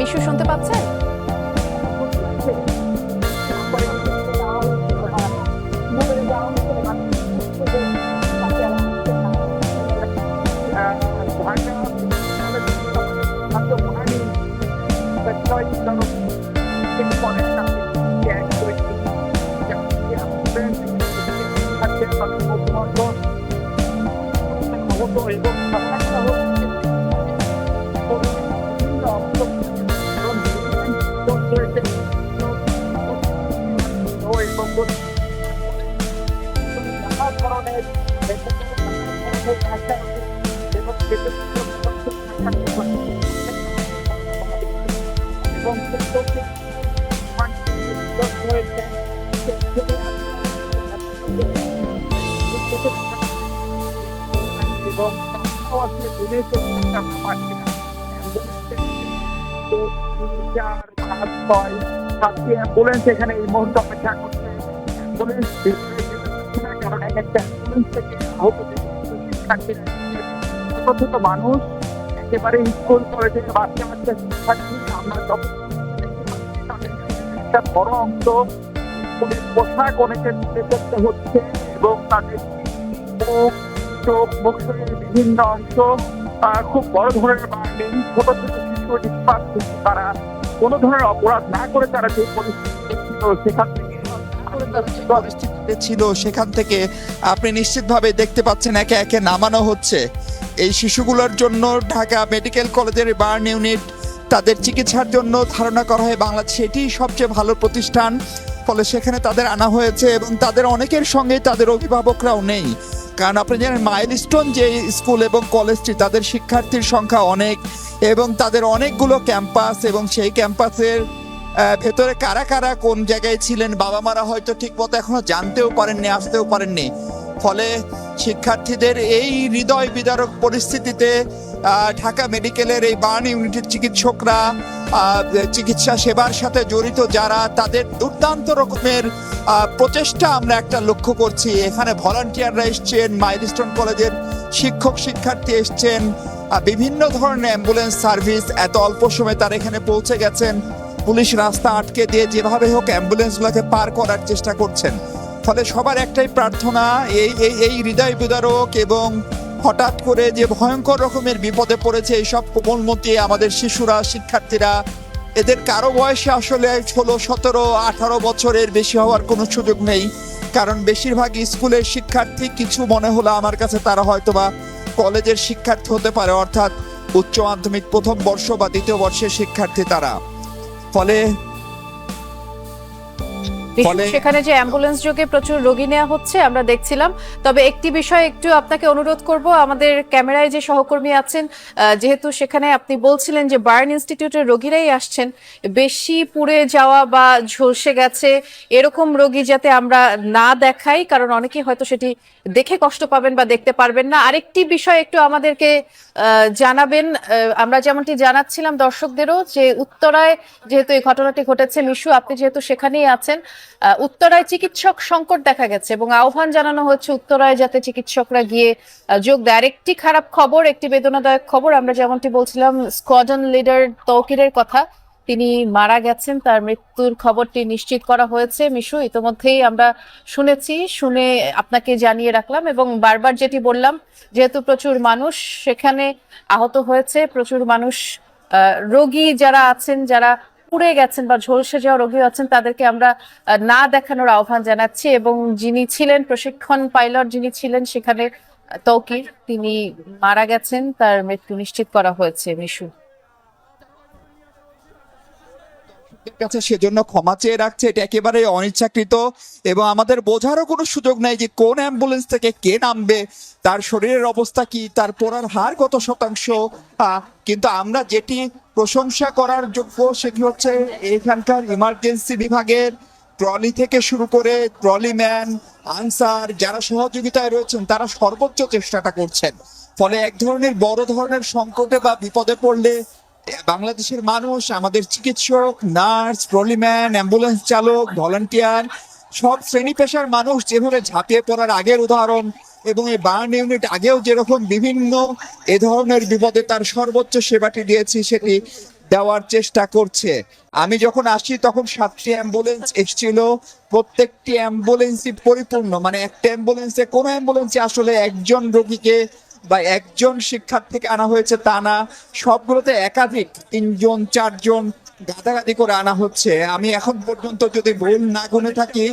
মিশু শুনতে পাচ্ছেন? অ্যাম্বুলেন্স এখানে এই মুহূর্তে অপেক্ষা করছে। অ্যাম্বুলেন্স কারণ একটা অ্যাম্বুলেন্স থেকে আহত শিক্ষার্থীরা, ছোট ছোট মানুষ, একেবারে স্কুল কলেজের বাচ্চা বাচ্চা শিক্ষার্থী, আমরা যত একটা বড় অংশ স্কুলের পোশাক অনেকের তুলে করতে হচ্ছে এবং তাদের মুখ, চোখ, মুখ শরীরের বিভিন্ন অংশ খুব বড় ধরনের বার্নিং। ছোট ছোট শিশু নিষ্পাপ শিশু, তারা কোনো ধরনের অপরাধ না করে তারা যে পরিস্থিতি ছিল সেখান থেকে পরিস্থিতিতে ছিল সেখান থেকে আপনি নিশ্চিতভাবে দেখতে পাচ্ছেন একে একে নামানো হচ্ছে। এই শিশুগুলোর জন্য ঢাকা মেডিকেল কলেজের বার্ন ইউনিট তাদের চিকিৎসার জন্য ধারণা করা হয় বাংলাদেশে এটি সবচেয়ে ভালো প্রতিষ্ঠান। ফলে সেখানে তাদের আনা হয়েছে এবং তাদের অনেকের সঙ্গে তাদের অভিভাবকরাও নেই, কারণ আপনি জানেন মাইলস্টোন যে স্কুল এবং কলেজটি তাদের শিক্ষার্থীর সংখ্যা অনেক এবং তাদের অনেকগুলো ক্যাম্পাস, এবং সেই ক্যাম্পাসের ভেতরে কারা কারা কোন জায়গায় ছিলেন বাবা মারা হয়তো ঠিক মতো এখনো জানতেও পারেননি, আসতেও পারেননি। ফলে শিক্ষার্থীদের এই হৃদয় বিদারক পরিস্থিতিতে ঢাকা মেডিকেলের এই বার্ন ইউনিটের চিকিৎসকরা, চিকিৎসা সেবার সাথে জড়িত যারা, তাদের দুর্দান্ত রকমের প্রচেষ্টা আমরা একটা লক্ষ্য করছি। এখানে ভলান্টিয়াররা এসছেন, মাইলস্টোন কলেজের শিক্ষক শিক্ষার্থী এসছেন, বিভিন্ন ধরনের অ্যাম্বুলেন্স সার্ভিস এত অল্প সময় তারা এখানে পৌঁছে গেছেন। পুলিশ রাস্তা আটকে দিয়ে যেভাবে হোক অ্যাম্বুলেন্সগুলোকে পার করার চেষ্টা করছেন। ফলে সবার একটাই প্রার্থনা, এই হৃদয় বিদারক এবং হঠাৎ করে যে ভয়ঙ্কর রকমের বিপদে পড়েছে এইসব কোমলমতি আমাদের শিশুরা, শিক্ষার্থীরা, এদের কারো বয়সে আসলে 16, 17, 18 বছরের বেশি হওয়ার কোনো সুযোগ নেই, কারণ বেশিরভাগ স্কুলের শিক্ষার্থী, কিছু মনে হলো আমার কাছে তারা হয়তোবা কলেজের শিক্ষার্থী হতে পারে, অর্থাৎ উচ্চ মাধ্যমিক প্রথম বর্ষ বা দ্বিতীয় বর্ষের শিক্ষার্থী তারা। ফলে সেখানে যে অ্যাম্বুলেন্স যোগে প্রচুর রোগী নেওয়া হচ্ছে আমরা দেখছিলাম। তবে একটি বিষয় একটু আপনাকে অনুরোধ করব, আমাদের ক্যামেরায় যে সহকর্মী আছেন, যেহেতু সেখানে আপনি বলছিলেন যে বার্ন ইনস্টিটিউটের রোগীরাই আসছেন, বেশি পুড়ে যাওয়া বা ঝলসে গেছে এরকম রোগী যাতে আমরা না দেখাই, কারণ অনেকে হয়তো সেটি দেখে কষ্ট পাবেন বা দেখতে পারবেন না। আরেকটি বিষয় একটু আমাদেরকে জানাবেন, আমরা যেমনটি জানাচ্ছিলাম দর্শকদেরও, যে উত্তরায় যেহেতু এই ঘটনাটি ঘটেছে, মিশু আপনি যেহেতু সেখানেই আছেন, উত্তরায় চিকিৎসক সংকট দেখা গেছে এবং আহ্বান জানানো হচ্ছে উত্তরায় যাতে চিকিৎসকরা গিয়ে যোগ দেয়। আরেকটি খারাপ খবর, একটি বেদনাদায়ক খবর, আমরা যেমনটি বলছিলাম স্কোয়াড্রন লিডার তৌকিরের কথা, তিনি মারা গেছেন, তার মৃত্যুর খবরটি নিশ্চিত করা হয়েছে। মিশু ইতোমধ্যেই আমরা শুনে আপনাকে জানিয়ে রাখলাম। এবং বারবার যেটি বললাম, যেহেতু প্রচুর মানুষ সেখানে আহত হয়েছে, প্রচুর মানুষ, রোগী যারা আছেন, যারা পুড়ে গেছেন বা ঝলসে যাওয়া রোগী আছেন, তাদেরকে আমরা না দেখানোর আহ্বান জানাচ্ছি। এবং যিনি ছিলেন প্রশিক্ষণ পাইলট, যিনি ছিলেন সেখানে তৌকির, তিনি মারা গেছেন, তার মৃত্যু নিশ্চিত করা হয়েছে। মিশু কাছে সেজন্য ক্ষমা চেয়ে রাখছে, এটা একেবারে অনিচ্ছাকৃত এবং আমাদের বোঝারও কোনো সুযোগ নাই যে কোন অ্যাম্বুলেন্স থেকে কে নামবে, তার শরীরের অবস্থা কি, তার পড়ার হার কত শতাংশ। কিন্তু আমরা যেটি প্রশংসা করার যোগ্য সেটি হচ্ছে এখানকার ইমার্জেন্সি বিভাগের ট্রলি থেকে শুরু করে ট্রলি ম্যান, আনসার যারা সহযোগিতায় রয়েছেন তারা সর্বোচ্চ চেষ্টাটা করছেন। ফলে এক ধরনের বড় ধরনের সংকটে বা বিপদে পড়লে বাংলাদেশের মানুষ, আমাদের চিকিৎসক, নার্স, ট্রলিম্যান, অ্যাম্বুলেন্স চালক, ভলান্টিয়ার, সব শ্রেণী পেশার মানুষ যেভাবে ঝাঁপিয়ে পড়ার আগের উদাহরণ, এবং এই বার্ন ইউনিট আগেও যেরকম বিভিন্ন এ ধরনের বিপদে তার সর্বোচ্চ সেবাটি দিয়েছি, সেটি দেওয়ার চেষ্টা করছে। আমি যখন আসি তখন 7টি অ্যাম্বুলেন্স এসেছিল, প্রত্যেকটি অ্যাম্বুলেন্সই পরিপূর্ণ, মানে একটা অ্যাম্বুলেন্সে কোনো অ্যাম্বুলেন্সে আসলে একজন রোগীকে বা একজন শিক্ষার্থীকে আনা হয়েছে তা না, সবগুলোতে একাধিক 3জন 4জন গাদাগাদি করে আনা হচ্ছে। আমি এখন পর্যন্ত যদি ভুল না গুনে থাকি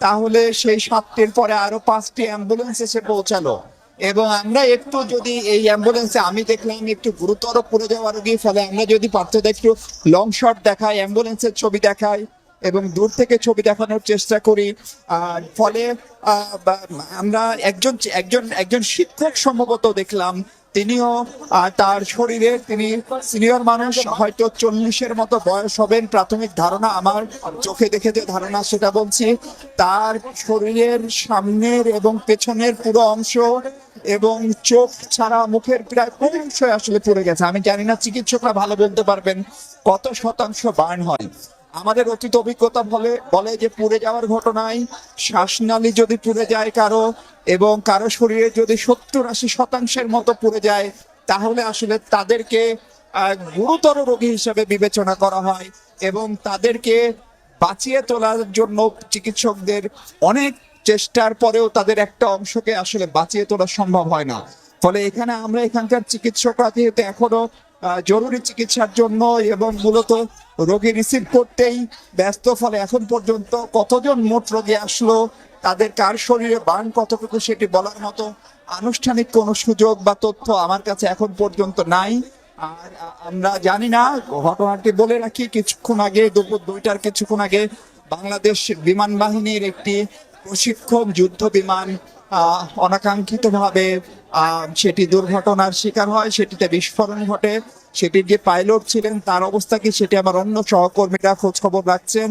তাহলে সেই 7টির পরে আরো 5টি অ্যাম্বুলেন্স এসে পৌঁছালো। এবং আমরা একটু যদি এই অ্যাম্বুলেন্সে আমি দেখলাম একটু গুরুতর পড়ে যাওয়া রোগী, ফলে আমরা যদি পারতে একটু লং শট দেখাই, অ্যাম্বুলেন্সের ছবি দেখাই এবং দূর থেকে ছবি দেখানোর চেষ্টা করি। ফলে আমরা একজন একজন একজন শিক্ষক সম্ভবত দেখলাম, তিনিও তার শরীরে, তিনি সিনিয়র মানুষ, হয়তো 40-এর মতো বয়স হবেন প্রাথমিক ধারণা, আমার চোখে দেখে যে ধারণা সেটা বলছি। তার শরীরের সামনের এবং পেছনের পুরো অংশ এবং চোখ ছাড়া মুখের প্রায় পুরো অংশ আসলে পুড়ে গেছে। আমি জানি না, চিকিৎসকরা ভালো বলতে পারবেন কত শতাংশ বার্ন হয়। আমাদের অতীত অভিজ্ঞতা বলে যে পুড়ে যাওয়ার ঘটনায় শ্বাসনালী যদি পুড়ে যায় কারো, এবং কারো শরীরে যদি 70-80% মতো পুড়ে যায়, তাহলে আসলে তাদেরকে গুরুতর রোগী হিসেবে বিবেচনা করা হয় এবং তাদেরকে বাঁচিয়ে তোলার জন্য চিকিৎসকদের অনেক চেষ্টার পরেও তাদের একটা অংশকে আসলে বাঁচিয়ে তোলা সম্ভব হয় না। ফলে আমরা এখানকার চিকিৎসকরা যেহেতু এখনো জরুরি চিকিৎসার জন্য এবং মূলত রোগী রিসিভ করতেই ব্যস্ত, ফলে এখন পর্যন্ত কতজন মোট রোগী আসলো, তাদের কার শরীরে বার্ন কতটুকু, সেটি বলার মতো আনুষ্ঠানিক কোনো সুযোগ বা তথ্য আমার কাছে এখন পর্যন্ত নাই। আর আমরা জানি না, ঘটনাটি বলে রাখি, কিছুক্ষণ আগে দুপুর 2টার কিছুক্ষণ আগে বাংলাদেশ বিমান বাহিনীর একটি প্রশিক্ষণ যুদ্ধ বিমান অনাকাঙ্ক্ষিতভাবে সেটি দুর্ঘটনার শিকার হয়, সেটিতে বিস্ফোরণ ঘটে। সেটির যে পাইলট ছিলেন তার অবস্থা কি, সেটি আমার অন্য সহকর্মীরা খোঁজ খবর রাখছেন।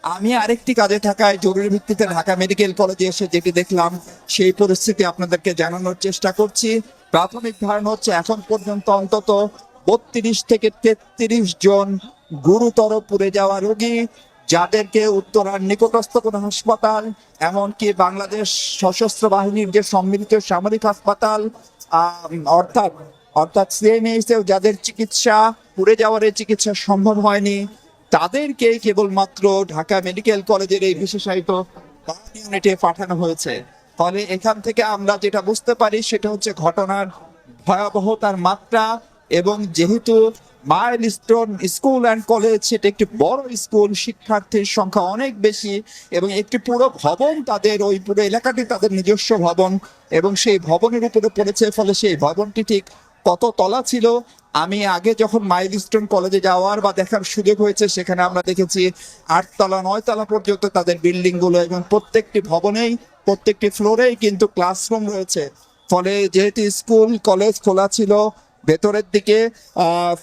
আমি আরেকটি কাজে থাকায় জরুরি ভিত্তিতে ঢাকা মেডিকেল কলেজে এসে যেটি দেখলাম সেই পরিস্থিতি আপনাদেরকে জানানোর চেষ্টা করছি। প্রাথমিক ধারণা হচ্ছে এখন পর্যন্ত অন্তত 32 থেকে 33 জন গুরুতর পুড়ে যাওয়া রোগী, যাদেরকে উত্তরার নিকটস্থ কোনো হাসপাতাল, এমনকি বাংলাদেশ সশস্ত্র বাহিনীর যে সম্মিলিত সামরিক হাসপাতাল অর্থাৎ সিএমএইচে যাদের চিকিৎসা, পুড়ে যাওয়ার এই চিকিৎসা সম্ভব হয়নি, তাদেরকে কেবলমাত্র ঢাকা মেডিকেল কলেজের এই বিশেষায়িত ইউনিটে পাঠানো হয়েছে। ফলে এখান থেকে আমরা যেটা বুঝতে পারি সেটা হচ্ছে ঘটনার ভয়াবহতার মাত্রা। এবং যেহেতু মাইলস্টোন স্কুল অ্যান্ড কলেজ সেটা একটি বড় স্কুল, শিক্ষার্থীর সংখ্যা অনেক বেশি এবং একটি পুরো ভবন, তাদের ওই পুরো এলাকাটি তাদের নিজস্ব ভবন এবং সেই ভবনের উপরে পড়েছে। ফলে সেই ভবনটি ঠিক কত তলা ছিল, আমি আগে যখন মাইলস্টোন কলেজে যাওয়ার বা দেখার সুযোগ হয়েছে, সেখানে আমরা দেখেছি 8 তলা 9 তলা পর্যন্ত তাদের বিল্ডিং গুলো, এবং প্রত্যেকটি ভবনেই প্রত্যেকটি ফ্লোরেই কিন্তু ক্লাসরুম রয়েছে। ফলে যেহেতু স্কুল কলেজ খোলা ছিল ভেতরের দিকে,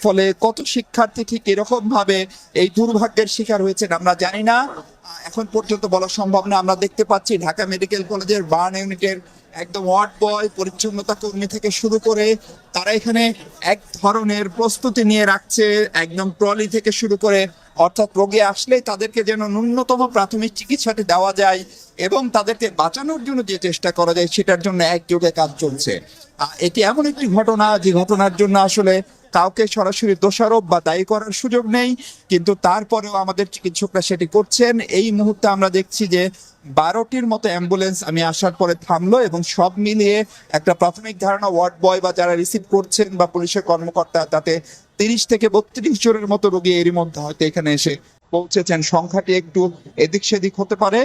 ফলে কত শিক্ষার্থী ঠিক এরকম ভাবে এই দুর্ভাগ্যের শিকার হয়েছেন আমরা জানি না, এখন পর্যন্ত বলা সম্ভব না। আমরা দেখতে পাচ্ছি ঢাকা মেডিকেল কলেজের বার্ন ইউনিটের একদম ওয়ার্ড বয়, পরিচ্ছন্নতা কর্মী থেকে শুরু করে তারা এখানে এক ধরনের প্রস্তুতি নিয়ে রাখছে, একদম ট্রলি থেকে শুরু করে, অর্থাৎ রোগী আসলেই তাদেরকে যেন ন্যূনতম প্রাথমিক চিকিৎসাটি দেওয়া যায় এবং তাদেরকে বাঁচানোর জন্য যে চেষ্টা করা যায় সেটার জন্য একযোগে কাজ চলছে। এটি এমন একটি ঘটনা যে ঘটনার জন্য আসলে কাউকে সরাসরি দোষারোপ বা দায়ী করার সুযোগ নেই, কিন্তু তারপরেও আমাদের চিকিৎসকরা সেটি করছেন। এই মুহূর্তে আমরা দেখছি যে 12টির মতো অ্যাম্বুলেন্স আমি আসার পরে থামলো এবং সব মিলিয়ে একটা প্রাথমিক ধারণা ওয়ার্ড বয় বা যারা রিসিভ করছেন বা পুলিশের কর্মকর্তা, তাতে 30 থেকে 32 জনের মতো রোগী এরই মধ্যে হয়তো এখানে এসে পৌঁছেছেন। সংখ্যাটি একটু এদিক সেদিক হতে পারে,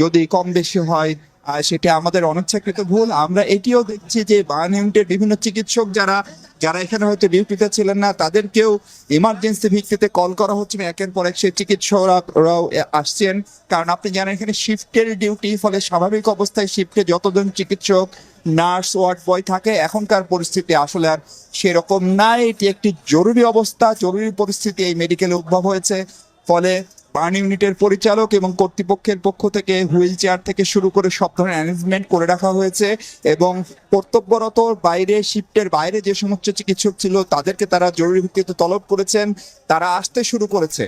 যদি কম বেশি হয় সেটা আমাদের অনিচ্ছাকৃত ভুল। আমরা এটিও দেখছি যে বার্ন ইউনিটের বিভিন্ন চিকিৎসক যারা এখানে হয়তো ডিউটিতে ছিলেন না, তাদেরকেও ইমার্জেন্সি ভিত্তিতে কল করা হচ্ছে, একের পর এক সেই চিকিৎসকরাও আসছেন। কারণ আপনি জানেন এখানে শিফটের ডিউটি, ফলে স্বাভাবিক অবস্থায় শিফটে যতজন চিকিৎসক, নার্স, ওয়ার্ড বয় থাকে, এখনকার পরিস্থিতি আসলে আর সেরকম নাই। এটি একটি জরুরি অবস্থা, জরুরি পরিস্থিতি এই মেডিকেলে উদ্ভব হয়েছে। ফলে বার্ন ইউনিটের পরিচালক এবং কর্তৃপক্ষের পক্ষ থেকে হুইল চেয়ার থেকে শুরু করে সব ধরনের অ্যারেঞ্জমেন্ট করে রাখা হয়েছে এবং কর্তব্যরত বাইরে, শিফটের বাইরে যে সমস্ত চিকিৎসক ছিল তাদেরকে তারা জরুরি ভিত্তিতে তলব করেছেন, তারা আসতে শুরু করেছে।